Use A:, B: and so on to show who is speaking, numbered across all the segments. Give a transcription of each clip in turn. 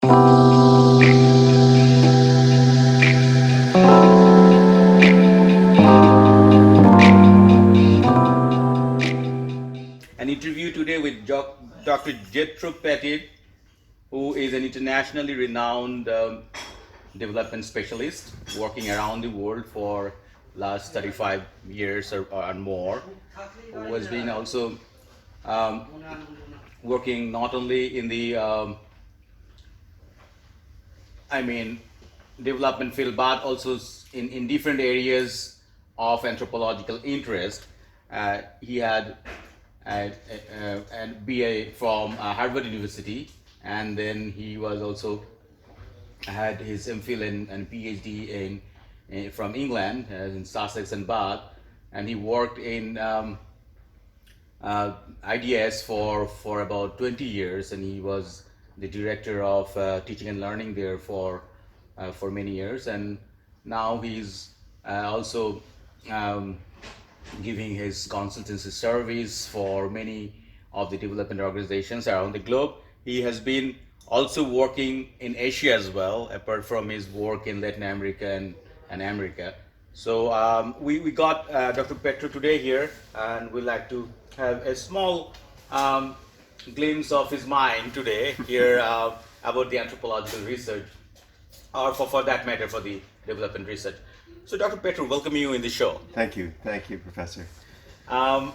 A: An interview today with Dr. Jethro Pettit, who is an internationally renowned development specialist working around the world for last 35 years or more, who has been also um, working not only in the I mean development field but also in different areas of anthropological interest. He had a BA from Harvard University, and then he was also had his MPhil and PhD from England in Sussex and Bath, and he worked in IDS for about 20 years, and he was the director of teaching and learning there for many years, and now he's also um, giving his consultancy service for many of the development organizations around the globe. He has been also working in Asia as well, apart from his work in Latin America and America. So we got Dr. Petro today here, and we'd like to have a small glimpse of his mind today here about the anthropological research, or for that matter, for the development research. So, Dr. Petro, welcome you in the show.
B: Thank you, Professor.
A: Um,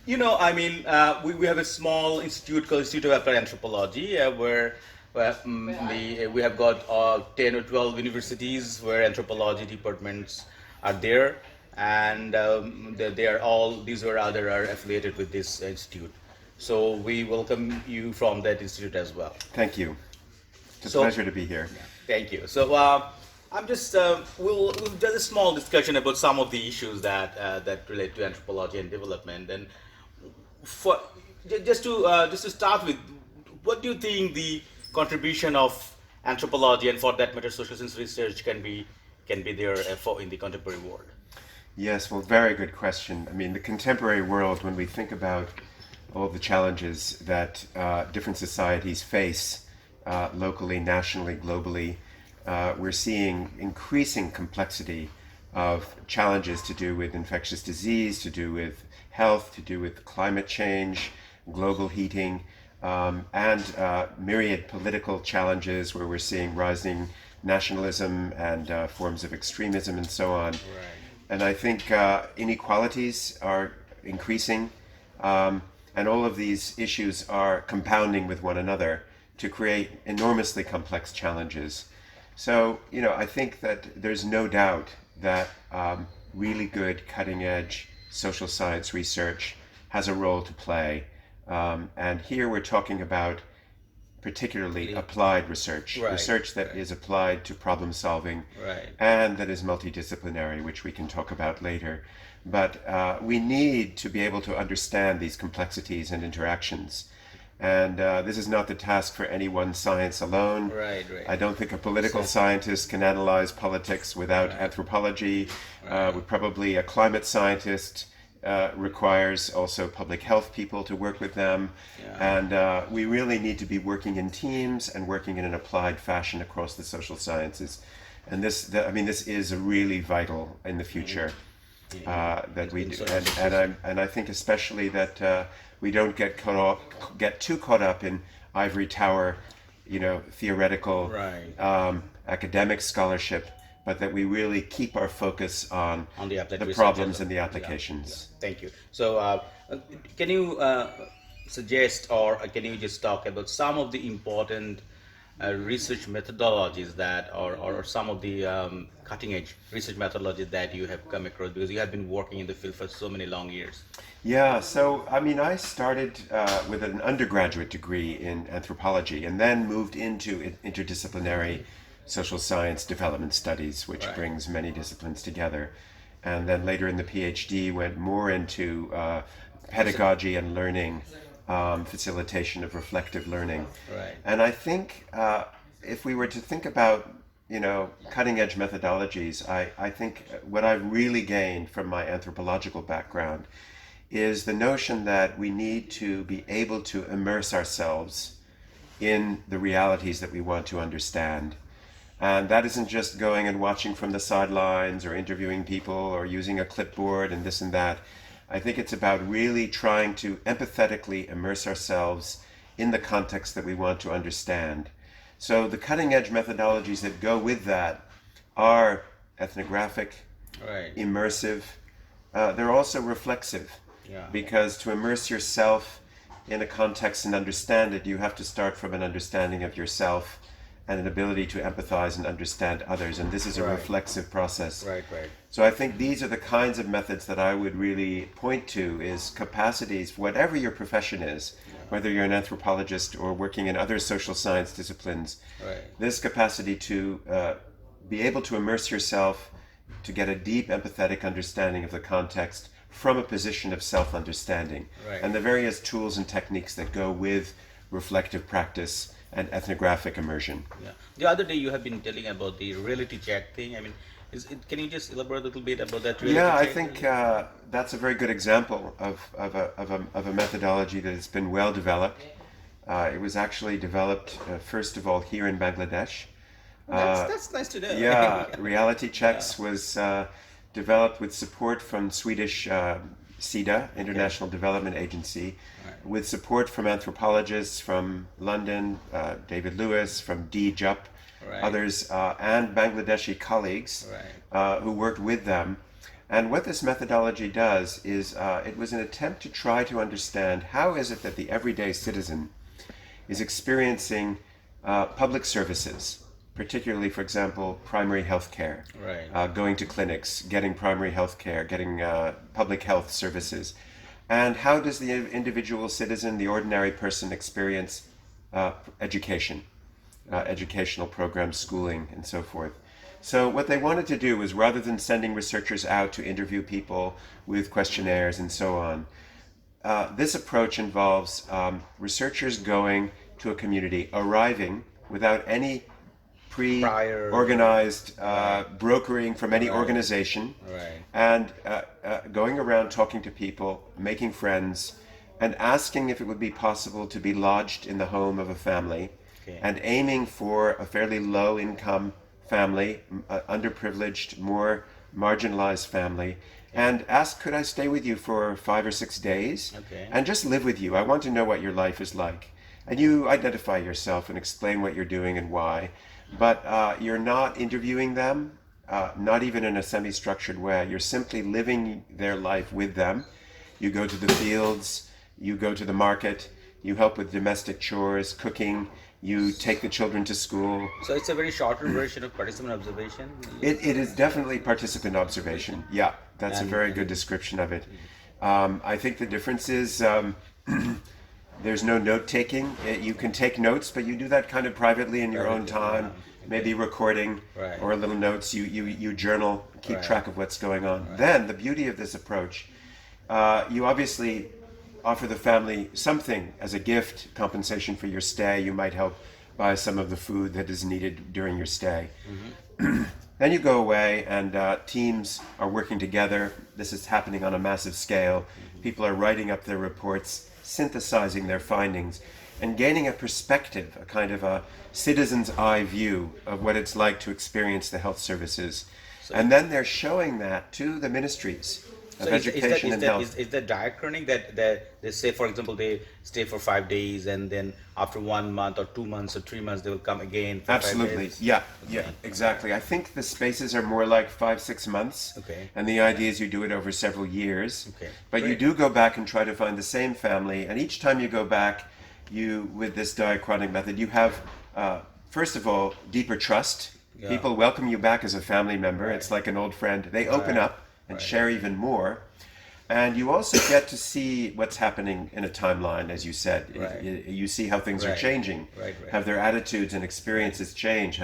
A: we have a small institute called Institute of Applied Anthropology, we have got 10 or 12 universities where anthropology departments are there, and these or other are affiliated with this institute. So we welcome you from that institute as well.
B: Thank you. It's a pleasure to be here.
A: Thank you. So I'm just we'll do a small discussion about some of the issues that relate to anthropology and development. And for just to start with, what do you think the contribution of anthropology, and for that matter social science research, can be there in the contemporary world?
B: Yes, well, very good question. I mean, the contemporary world, when we think about all the challenges that different societies face locally, nationally, globally, we're seeing increasing complexity of challenges to do with infectious disease, to do with health, to do with climate change, global heating, and myriad political challenges where we're seeing rising nationalism and forms of extremism and so on.
A: Right.
B: And I think inequalities are increasing, and all of these issues are compounding with one another to create enormously complex challenges. So, I think that there's no doubt that really good cutting-edge social science research has a role to play. And here we're talking about particularly applied research,
A: Right,
B: research that is applied to problem solving,
A: Right.
B: and that is multidisciplinary, which we can talk about later. But we need to be able to understand these complexities and interactions. And this is not the task for any one science alone.
A: Right.
B: I don't think a political scientist can analyze politics without anthropology. Probably a climate scientist requires also public health people to work with them.
A: Yeah.
B: And we really need to be working in teams and working in an applied fashion across the social sciences. And this is really vital in the future that we do. And I think especially that we don't get too caught up in ivory tower, theoretical
A: Right.
B: academic scholarship, but that we really keep our focus on
A: the applied
B: the
A: research
B: problems
A: and
B: and the applications.
A: Yeah. Thank you. So can you suggest, or can you just talk about some of the important research methodologies or some of the cutting edge research methodologies that you have come across, because you have been working in the field for so many long years?
B: Yeah, so I started with an undergraduate degree in anthropology, and then moved into interdisciplinary social science development studies, which
A: Right.
B: brings many disciplines together. And then later in the PhD went more into pedagogy and learning, facilitation of reflective learning.
A: Right.
B: And I think if we were to think about cutting edge methodologies, I think what I've really gained from my anthropological background is the notion that we need to be able to immerse ourselves in the realities that we want to understand. And that isn't just going and watching from the sidelines or interviewing people or using a clipboard and this and that. I think it's about really trying to empathetically immerse ourselves in the context that we want to understand. So the cutting edge methodologies that go with that are ethnographic,
A: Right.
B: immersive. They're also reflexive,
A: Yeah.
B: because to immerse yourself in a context and understand it, you have to start from an understanding of yourself and an ability to empathize and understand others. And this is a
A: Right.
B: reflexive process.
A: Right. Right.
B: So I think these are the kinds of methods that I would really point to, is capacities, whatever your profession is, whether you're an anthropologist or working in other social science disciplines,
A: Right.
B: this capacity to be able to immerse yourself, to get a deep empathetic understanding of the context from a position of self-understanding,
A: Right.
B: and the various tools and techniques that go with reflective practice and ethnographic immersion.
A: Yeah. The other day you have been telling about the reality check thing. I mean, can you just elaborate a little bit about that reality
B: Yeah, I
A: check?
B: think that's a very good example of a methodology that has been well developed. It was actually developed, first of all, here in Bangladesh.
A: That's nice to know.
B: Yeah, reality checks was developed with support from Swedish SIDA, International Development Agency, with support from anthropologists from London, David Lewis, from DJUP,
A: Right.
B: others, and Bangladeshi colleagues
A: Right.
B: who worked with them. And what this methodology does is it was an attempt to try to understand how is it that the everyday citizen is experiencing public services, particularly, for example, primary health care,
A: Right.
B: going to clinics, getting primary health care, getting public health services. And how does the individual citizen, the ordinary person, experience education, educational programs, schooling, and so forth? So what they wanted to do was, rather than sending researchers out to interview people with questionnaires and so on, this approach involves researchers going to a community, arriving without any
A: Prior-
B: pre-organized brokering from any organization,
A: Right.
B: and going around talking to people, making friends, and asking if it would be possible to be lodged in the home of a family,
A: Okay.
B: and aiming for a fairly low-income family, underprivileged, more marginalized family, and ask, could I stay with you for 5 or 6 days?
A: Okay.
B: And just live with you. I want to know what your life is like. And you identify yourself and explain what you're doing and why. But you're not interviewing them, not even in a semi-structured way. You're simply living their life with them. You go to the fields, you go to the market, you help with domestic chores, cooking, you take the children to school.
A: So it's a very shorter version of participant observation.
B: It is definitely participant observation. Yeah, that's a very good description of it. I think the difference is there's no note taking. You can take notes, but you do that kind of privately in your own time. Maybe recording
A: Right.
B: or little notes. You journal, keep
A: Right.
B: track of what's going on. Then the beauty of this approach, you obviously offer the family something as a gift, compensation for your stay. You might help buy some of the food that is needed during your stay. Then you go away, and teams are working together. This is happening on a massive scale. People are writing up their reports, synthesizing their findings, and gaining a perspective, a kind of a citizen's eye view of what it's like to experience the health services. And then they're showing that to the ministries of education and health.
A: Is that diachronic that they say, for example, they stay for 5 days and then after 1 month or 2 months or 3 months they will come again for 5
B: Absolutely.
A: days?
B: Yeah, exactly. I think the spaces are more like 5-6 months.
A: Okay.
B: And the idea is you do it over several years.
A: Okay,
B: But you
A: great.
B: do go back and try to find the same family. And each time you go back, with this diachronic method, you have, first of all, deeper trust.
A: Yeah.
B: People welcome you back as a family member. It's like an old friend. They open up and share even more. And you also get to see what's happening in a timeline, as you said.
A: Right.
B: You see how things are
A: Right.
B: changing.
A: Right.
B: Have their attitudes and experiences changed?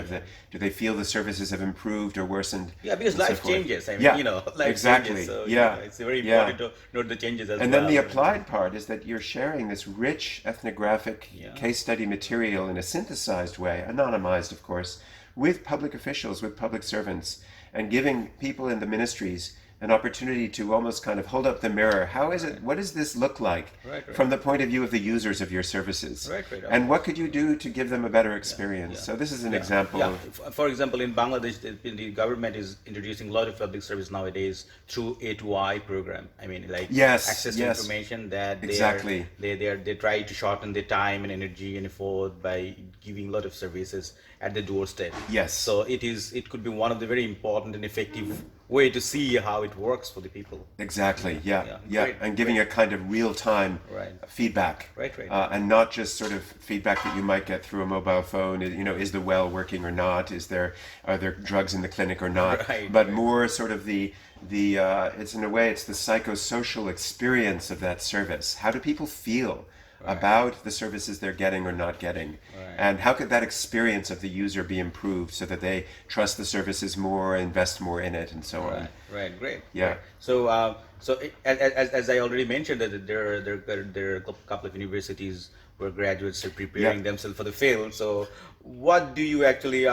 B: Do they feel the services have improved or worsened?
A: Yeah, because
B: and so
A: life
B: forth?
A: changes. I mean,
B: Yeah,
A: life
B: exactly.
A: changes. So,
B: Yeah.
A: it's very
B: Yeah.
A: important to note the changes as
B: And
A: well.
B: then the applied part is that you're sharing this rich ethnographic
A: Yeah.
B: case study material in a synthesized way, anonymized, of course, with public officials, with public servants, and giving people in the ministries an opportunity to almost kind of hold up the mirror. How is it? What does this look like
A: Right, right.
B: from the point of view of the users of your services?
A: Right, right.
B: And what could you do to give them a better experience?
A: Yeah.
B: So this is an
A: Yeah,
B: example
A: yeah.
B: of
A: For example, in Bangladesh, the government is introducing a lot of public service nowadays through A2I program. I mean, like
B: yes,
A: access to
B: yes,
A: information that
B: exactly.
A: they try to shorten the time and energy and effort by giving a lot of services at the doorstep.
B: Yes.
A: So it could be one of the very important and effective way to see how it works for the people.
B: Exactly. Yeah.
A: Yeah.
B: Yeah.
A: Great,
B: And giving
A: great.
B: a kind of real-time
A: Right.
B: feedback,
A: Right, right.
B: and not just sort of feedback that you might get through a mobile phone. You know, is the well working or not? Are there drugs in the clinic or not?
A: Right,
B: But
A: right.
B: more sort of the it's in a way it's the psychosocial experience of that service. How do people feel about the services they're getting or not getting? And how could that experience of the user be improved so that they trust the services more, invest more in it, and so on?
A: Right, right, great.
B: Yeah.
A: Great. As I already mentioned, that there are a couple of universities where graduates are preparing
B: Yeah.
A: themselves for the field. So, what do you actually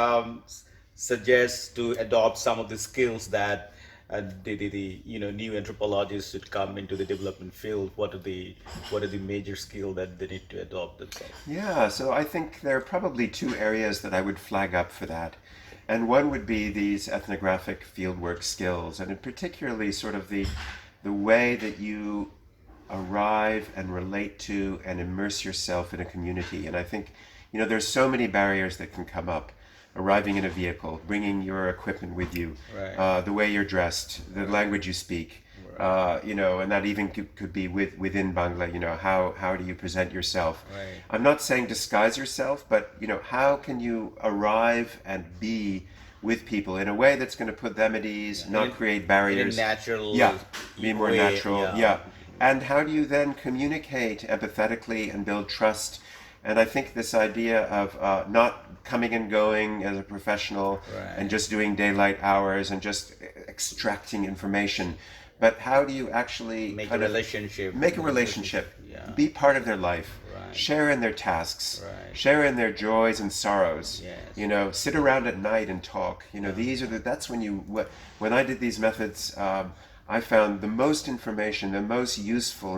A: suggest to adopt some of the skills that the new anthropologists should come into the development field? What are the major skills that they need to adopt themselves?
B: Yeah, so I think there are probably two areas that I would flag up for that. And one would be these ethnographic fieldwork skills, and in particularly sort of the way that you arrive and relate to and immerse yourself in a community. And I think, there's so many barriers that can come up. Arriving in a vehicle, bringing your equipment with you,
A: Right.
B: the way you're dressed, the language you speak, and that even could be within Bangla. How do you present yourself?
A: Right.
B: I'm not saying disguise yourself, but how can you arrive and be with people in a way that's going to put them at ease, not create
A: In a
B: barriers.
A: natural
B: Yeah, be more
A: way,
B: natural.
A: yeah.
B: Yeah. And how do you then communicate empathetically and build trust? And I think this idea of not coming and going as a professional
A: Right.
B: and just doing daylight hours and just extracting information, but how do you actually
A: Make a
B: kind of
A: relationship.
B: make a relationship,
A: Yeah.
B: be part of their life,
A: Right.
B: share in their tasks,
A: Right.
B: share in their joys and sorrows.
A: Yes.
B: Sit around at night and talk. That's when when I did these methods, I found the most information, the most useful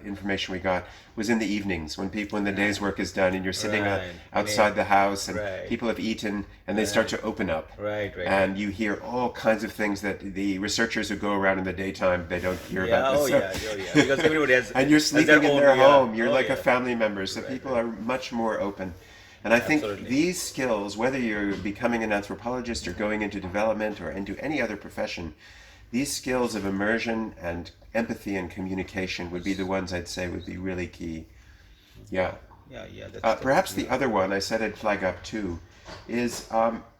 B: information we got was in the evenings when the day's work is done and you're sitting
A: Right.
B: outside the house and
A: Right.
B: people have eaten and they start to open up.
A: Right, right.
B: And you hear all kinds of things that the researchers who go around in the daytime, they don't hear
A: Yeah,
B: about this.
A: oh
B: So-
A: yeah, oh yeah. Because everybody has
B: and you're
A: has
B: sleeping in
A: own,
B: their
A: yeah.
B: home. You're
A: Oh,
B: like a
A: yeah.
B: family member. So people are much more open. And I think
A: Absolutely.
B: these skills, whether you're becoming an anthropologist or going into development or into any other profession, these skills of immersion and empathy and communication would be the ones I'd say would be really key. Yeah.
A: Yeah, that's
B: Perhaps the other one I said I'd flag up too is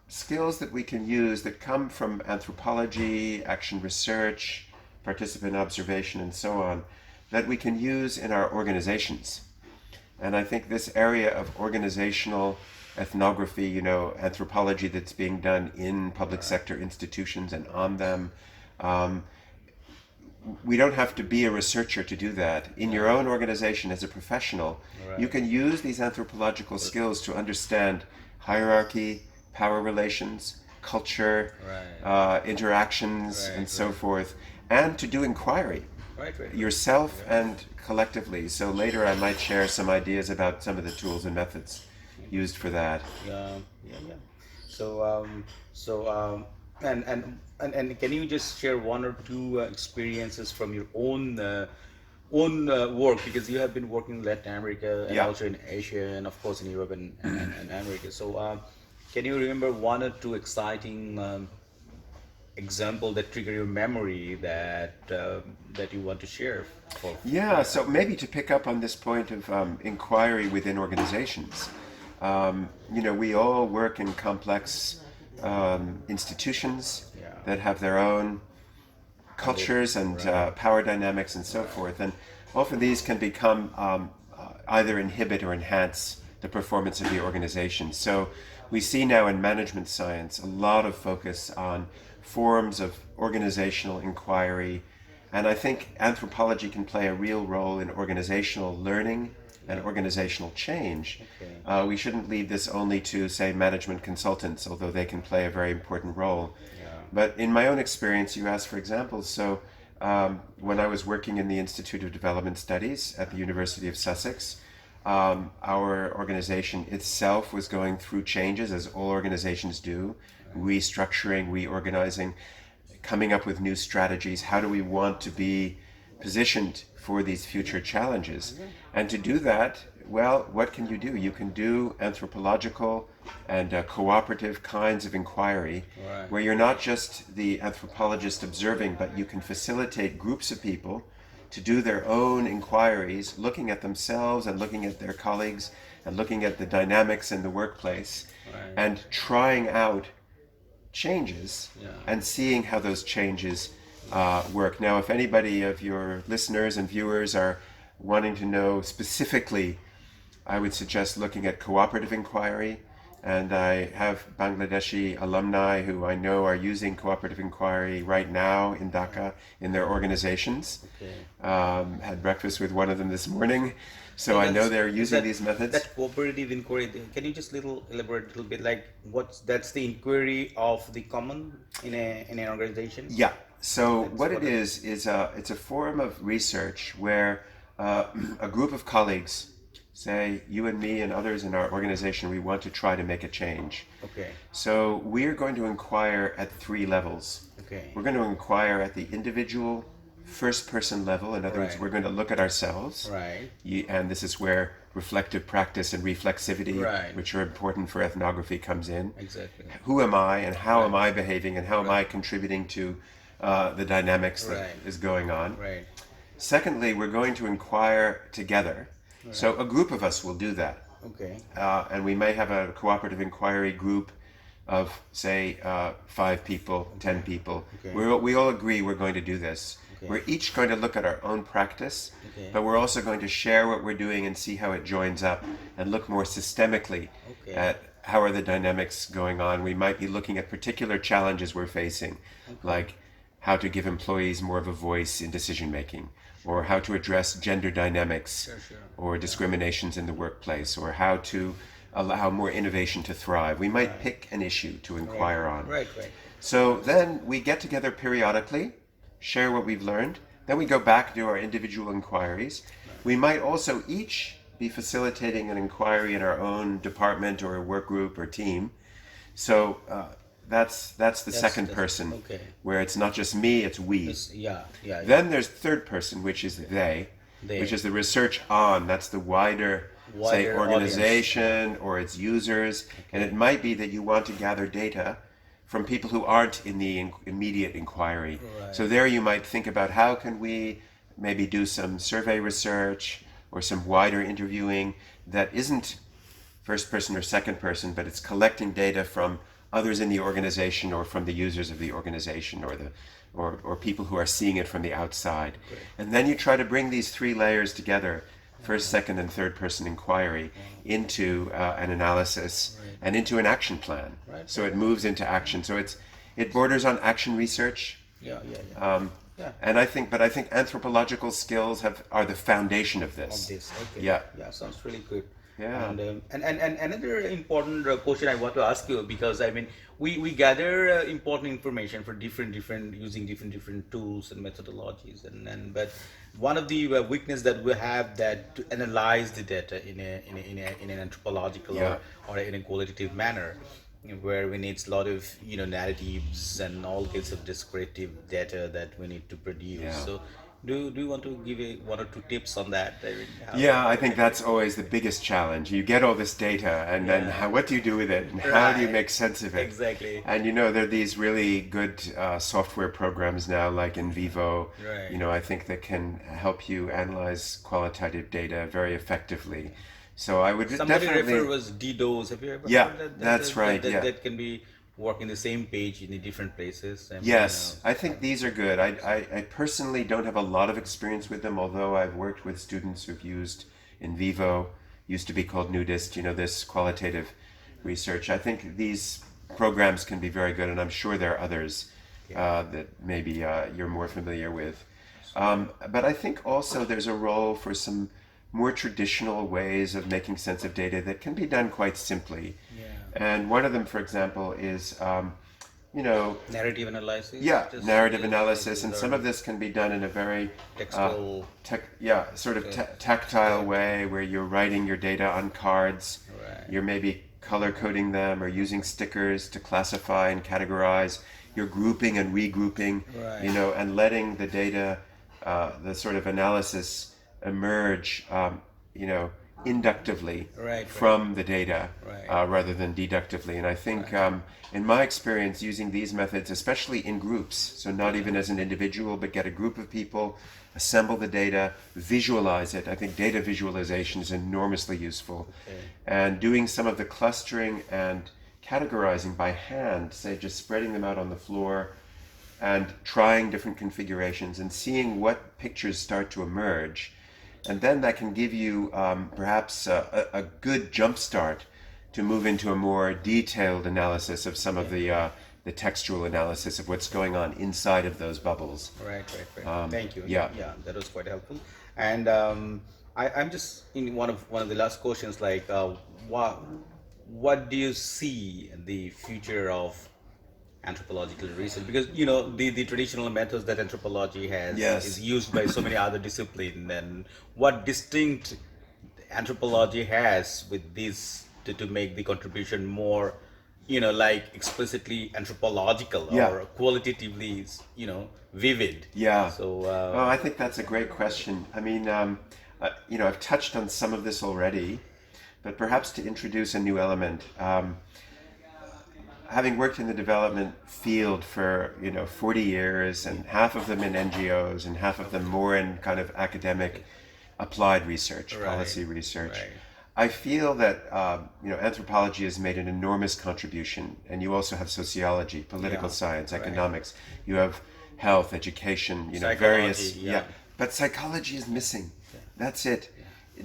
B: skills that we can use that come from anthropology, action research, participant observation, and so on, that we can use in our organizations. And I think this area of organizational ethnography, anthropology that's being done in public sector institutions and on them, we don't have to be a researcher to do that. In your own organization as a professional, you can use these anthropological skills to understand hierarchy, power relations, culture, interactions, and so forth, and to do inquiry
A: right.
B: yourself and collectively. So later I might share some ideas about some of the tools and methods used for that.
A: Yeah. And can you just share one or two experiences from your own work, because you have been working in Latin America and
B: Yeah.
A: also in Asia and of course in Europe and America. So can you remember one or two exciting example that trigger your memory that you want to share
B: Yeah, so maybe to pick up on this point of inquiry within organizations, we all work in complex institutions that have their own cultures and power dynamics and so forth, and often these can become either inhibit or enhance the performance of the organization. So we see now in management science a lot of focus on forms of organizational inquiry, and I think anthropology can play a real role in organizational learning and organizational change. We shouldn't leave this only to, say, management consultants, although they can play a very important role. But in my own experience, you asked for examples. So when I was working in the Institute of Development Studies at the University of Sussex, our organization itself was going through changes, as all organizations do, restructuring, reorganizing, coming up with new strategies. How do we want to be positioned for these future challenges? And to do that, well, what can you do? You can do anthropological and cooperative kinds of inquiry,
A: Right.
B: where you're not just the anthropologist observing, but you can facilitate groups of people to do their own inquiries, looking at themselves and looking at their colleagues and looking at the dynamics in the workplace,
A: Right.
B: and trying out changes
A: Yeah.
B: and seeing how those changes work. Now, if anybody of your listeners and viewers are wanting to know specifically, I would suggest looking at Cooperative Inquiry. And I have Bangladeshi alumni who I know are using Cooperative Inquiry right now in Dhaka in their organizations.
A: Okay.
B: Had breakfast with one of them this morning. So I know they're using these methods.
A: That cooperative inquiry, can you just elaborate a little bit, like that's the inquiry of the common in an organization?
B: Yeah. So
A: That's
B: what it
A: what
B: is it's a form of research where a group of colleagues, say you and me and others in our organization, we want to try to make a change.
A: Okay.
B: So we're going to inquire at 3 levels.
A: Okay.
B: We're going to inquire at the individual first person level. In other words,
A: Right.
B: we're going to look at ourselves.
A: Right.
B: And this is where reflective practice and reflexivity,
A: Right.
B: which are important for ethnography, comes in.
A: Exactly.
B: Who am I and how am I behaving and how am I contributing to the dynamics that
A: Right.
B: is going on.
A: Right.
B: Secondly, we're going to inquire together. So a group of us will do that.
A: Okay.
B: And we may have a cooperative inquiry group of, say, 5 people, 10 people.
A: Okay.
B: We all agree we're going to do this.
A: Okay.
B: We're each going to look at our own practice,
A: Okay.
B: but we're also going to share what we're doing and see how it joins up and look more systemically
A: Okay.
B: at how are the dynamics going on. We might be looking at particular challenges we're facing, like how to give employees more of a voice in decision making, or how to address gender dynamics
A: Sure.
B: or discriminations in the workplace, or how to allow more innovation to thrive. We might pick an issue to inquire on.
A: Right.
B: So then we get together periodically, share what we've learned, then we go back to our individual inquiries. We might also each be facilitating an inquiry in our own department or a work group or team. So that's the second person,
A: okay.
B: where it's not just me, it's we.
A: Yeah.
B: Then there's third person, which is they, which is the research on. That's the wider say,
A: Wider
B: organization or its users. And it might be that you want to gather data from people who aren't in the immediate inquiry.
A: Right.
B: So there you might think about how can we maybe do some survey research or some wider interviewing that isn't first person or second person, but it's collecting data from others in the organization or from the users of the organization or people who are seeing it from the outside.
A: Great.
B: And then you try to bring these 3 layers together, first, second, and third person inquiry, into an analysis and into an action plan.
A: Right.
B: So it moves into action. So it borders on action research.
A: Yeah.
B: And I think anthropological skills are the foundation of this.
A: Of this. Okay.
B: Yeah.
A: Sounds really good.
B: Yeah.
A: And another important question I want to ask you, because I mean we gather important information for different using different tools and methodologies, and but one of the weakness that we have that to analyze the data in an anthropological or in a qualitative manner, where we need a lot of narratives and all kinds of descriptive data that we need to produce.
B: Yeah.
A: So do you want to give 1 or 2 tips on that? I mean,
B: Yeah, I think that's always the biggest challenge. You get all this data, and then what do you do with it, and how do you make sense of it?
A: Exactly.
B: And there are these really good software programs now, like in Vivo.
A: Right.
B: I think that can help you analyze qualitative data very effectively. So I would
A: Somebody
B: definitely.
A: refer was DDoS. Have you ever
B: Yeah,
A: heard that?
B: that's right, yeah.
A: That can be work in the same page in the different places. I mean,
B: Yes, I think these are good. I personally don't have a lot of experience with them, although I've worked with students who've used in Vivo, used to be called Nudist, this qualitative research. I think these programs can be very good, and I'm sure there are others that maybe you're more familiar with. But I think also there's a role for some more traditional ways of making sense of data that can be done quite simply.
A: Yeah.
B: And one of them, for example, is you know,
A: Narrative analysis,
B: yeah, narrative
A: just
B: analysis, and some of
A: learning
B: this can be done in a very
A: textual.
B: sort of
A: Okay.
B: tactile
A: Okay.
B: way where you're writing your data on cards.
A: Right.
B: You're maybe color coding them or using stickers to classify and categorize. You're grouping and regrouping,
A: Right.
B: and letting the data, the sort of analysis emerge, inductively
A: Right. Right.
B: from the data
A: Right.
B: rather than deductively. And I think,
A: Right.
B: in my experience, using these methods, especially in groups, so not
A: Yeah.
B: even as an individual, but get a group of people, assemble the data, visualize it. I think data visualization is enormously useful.
A: Okay.
B: And doing some of the clustering and categorizing by hand, say just spreading them out on the floor and trying different configurations and seeing what pictures start to emerge. And then that can give you perhaps a good jump start to move into a more detailed analysis of some of the textual analysis of what's going on inside of those bubbles.
A: Right, right, right. Thank you.
B: Yeah.
A: Yeah, that was quite helpful. And I'm just in one of the last questions, like, what do you see the future of anthropological research? Because the traditional methods that anthropology has is
B: Yes.
A: used by so many other disciplines, and what distinct anthropology has with this to make the contribution more, like explicitly anthropological
B: Yeah.
A: or qualitatively, vivid.
B: Yeah.
A: So
B: Oh, I think that's a great question. I mean, I've touched on some of this already, but perhaps to introduce a new element. Having worked in the development field for 40 years, and half of them in NGOs and half of them more in kind of academic applied research,
A: right,
B: policy research,
A: right,
B: I feel that anthropology has made an enormous contribution. And you also have sociology, political
A: yeah,
B: science,
A: right.
B: economics. You have health, education,
A: Psychology,
B: various.
A: yeah.
B: But psychology is missing. That's it.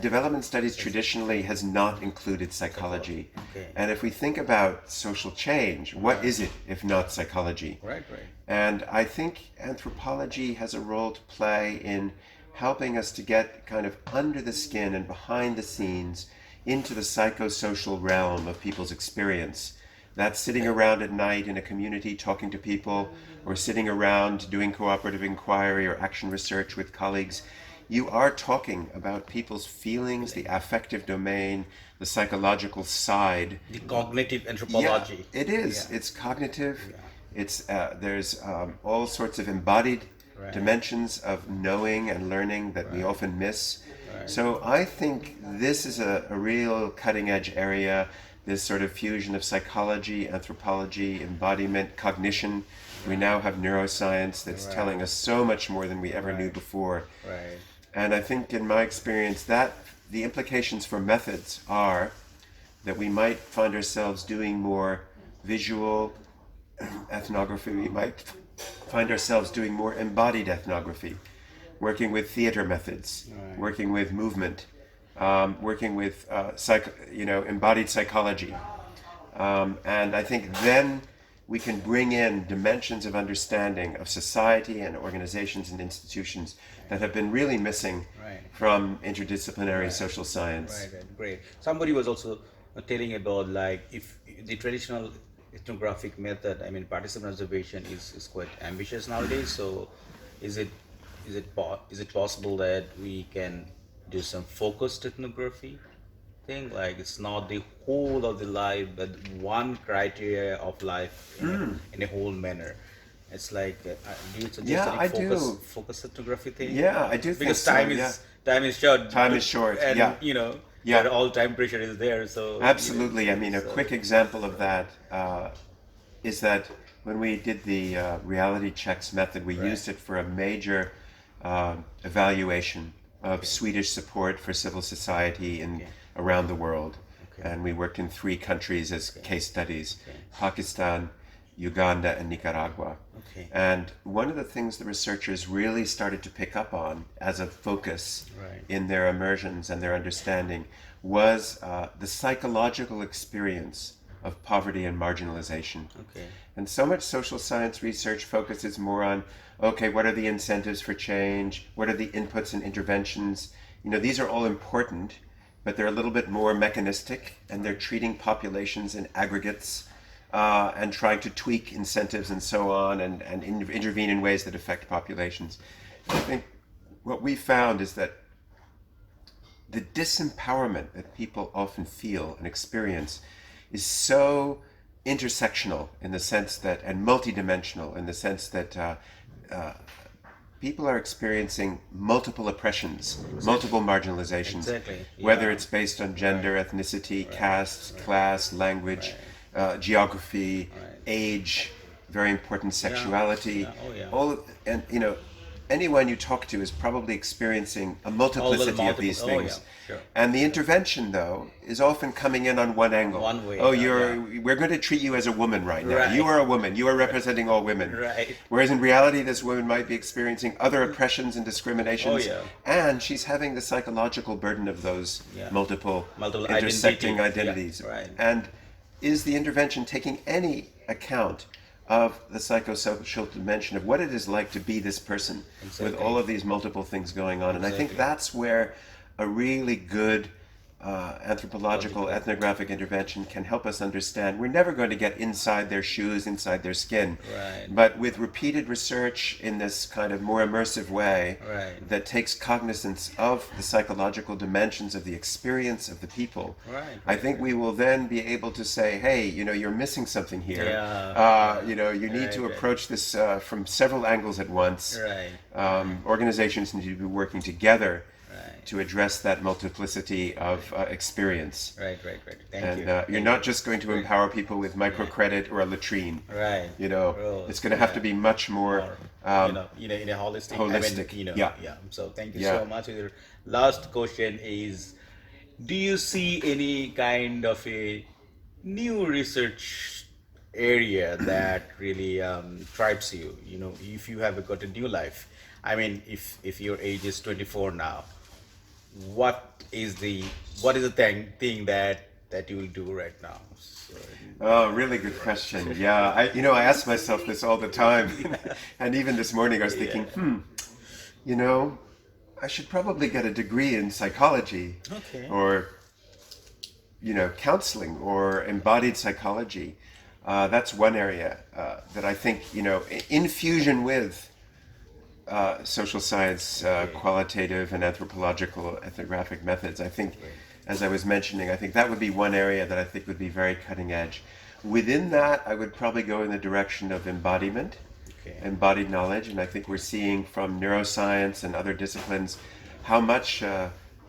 B: Development studies traditionally has not included psychology.
A: Okay.
B: And if we think about social change, what is it if not psychology?
A: Right, right.
B: And I think anthropology has a role to play in helping us to get kind of under the skin and behind the scenes into the psychosocial realm of people's experience. That's sitting around at night in a community talking to people, or sitting around doing cooperative inquiry or action research with colleagues. You are talking about people's feelings, the affective domain, the psychological side.
A: The cognitive anthropology.
B: Yeah, it is.
A: Yeah.
B: It's cognitive. It's there's all sorts of embodied
A: Right.
B: dimensions of knowing and learning that we often miss. So I think this is a real cutting edge area. This sort of fusion of psychology, anthropology, embodiment, cognition. We now have neuroscience that's telling us so much more than we ever knew before.
A: Right.
B: And I think in my experience that the implications for methods are that we might find ourselves doing more visual ethnography. We might find ourselves doing more embodied ethnography, working with theater methods, working with movement, working with embodied psychology. And I think then we can bring in dimensions of understanding of society and organizations and institutions that have been really missing from interdisciplinary social science.
A: Right, right, great. Somebody was also telling about, like, if the traditional ethnographic method, I mean, participant observation is quite ambitious nowadays. So, is it possible that we can do some focused ethnography thing? Like, it's not the whole of the life, but one criteria of life in a whole manner. It's like, do you suggest
B: Yeah,
A: any
B: I do.
A: focus ethnography thing?
B: Yeah, I do think
A: Because
B: so,
A: time
B: yeah.
A: is time is short.
B: Time is short,
A: and
B: yeah. Yeah.
A: all time pressure is there. So
B: Absolutely. I mean, a quick example of that is that when we did the reality checks method, we used it for a major evaluation of Swedish support for civil society around the world. And we worked in 3 countries as case studies: Pakistan, Uganda, and Nicaragua.
A: Okay.
B: And one of the things the researchers really started to pick up on as a focus in their immersions and their understanding was the psychological experience of poverty and marginalization.
A: Okay.
B: And so much social science research focuses more on, okay, what are the incentives for change? What are the inputs and interventions? These are all important, but they're a little bit more mechanistic, and they're treating populations in aggregates and trying to tweak incentives and so on, and intervene in ways that affect populations. And I think what we found is that the disempowerment that people often feel and experience is so intersectional in the sense that, and multidimensional in the sense that people are experiencing multiple oppressions, multiple marginalizations, whether it's based on gender, ethnicity, caste, class, language, geography, age, very important sexuality, and anyone you talk to is probably experiencing a multiplicity of these things. And the intervention, though, is often coming in on one angle.
A: One way.
B: We're going to treat you as a woman right now. You are a woman. You are representing all women. Whereas in reality, this woman might be experiencing other oppressions and discriminations. And she's having the psychological burden of those multiple intersecting identities. And is the intervention taking any account of the psychosocial dimension of what it is like to be this person with all of these multiple things going on? And I think that's where a really good anthropological, ethnographic intervention can help us understand. We're never going to get inside their shoes, inside their skin. But with repeated research in this kind of more immersive way that takes cognizance of the psychological dimensions of the experience of the people, I think we will then be able to say, hey, you're missing something here. You need to approach this from several angles at once. Organizations need to be working together to address that multiplicity of experience. Thank you. You're not just going to empower people with microcredit or a latrine. It's going to have to be much more
A: in a holistic. So thank you so much. Your last question is, do you see any kind of a new research area that really tribes you? If you have got a new life. I mean, if your age is 24 now, what is the thing that you will do right now?
B: Really good question. I ask myself this all the time. And even this morning I was thinking, I should probably get a degree in psychology or counseling or embodied psychology. That's one area that I think, in fusion with social science, qualitative and anthropological ethnographic methods. I think, as I was mentioning, I think that would be one area that I think would be very cutting edge. Within that, I would probably go in the direction of embodiment, embodied knowledge, and I think we're seeing from neuroscience and other disciplines how much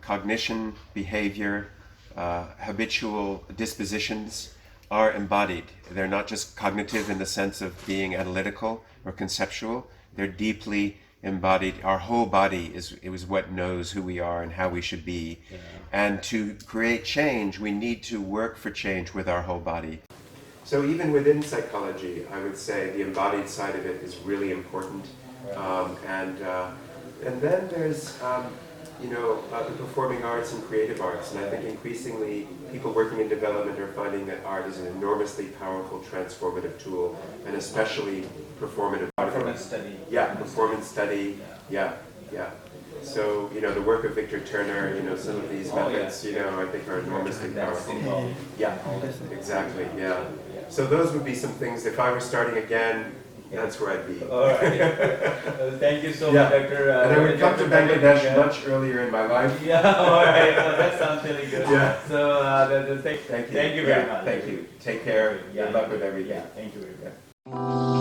B: cognition, behavior, habitual dispositions are embodied. They're not just cognitive in the sense of being analytical or conceptual, they're deeply embodied. Our whole body is what knows who we are and how we should be. And to create change, we need to work for change with our whole body. So even within psychology, I would say the embodied side of it is really important. And then there's the performing arts and creative arts. And I think increasingly people working in development are finding that art is an enormously powerful transformative tool, and especially performative
A: performance study.
B: Performance study. So the work of Victor Turner, some of these methods, I think are enormously powerful. Exactly. So those would be some things. If I were starting again, that's where I'd be.
A: All right. Thank you so much, Dr.
B: And I would come to Bangladesh much earlier in my life.
A: All right. That sounds really good.
B: So
A: thank you very much.
B: Thank you. Take care. Good luck with everything.
A: Thank you very much.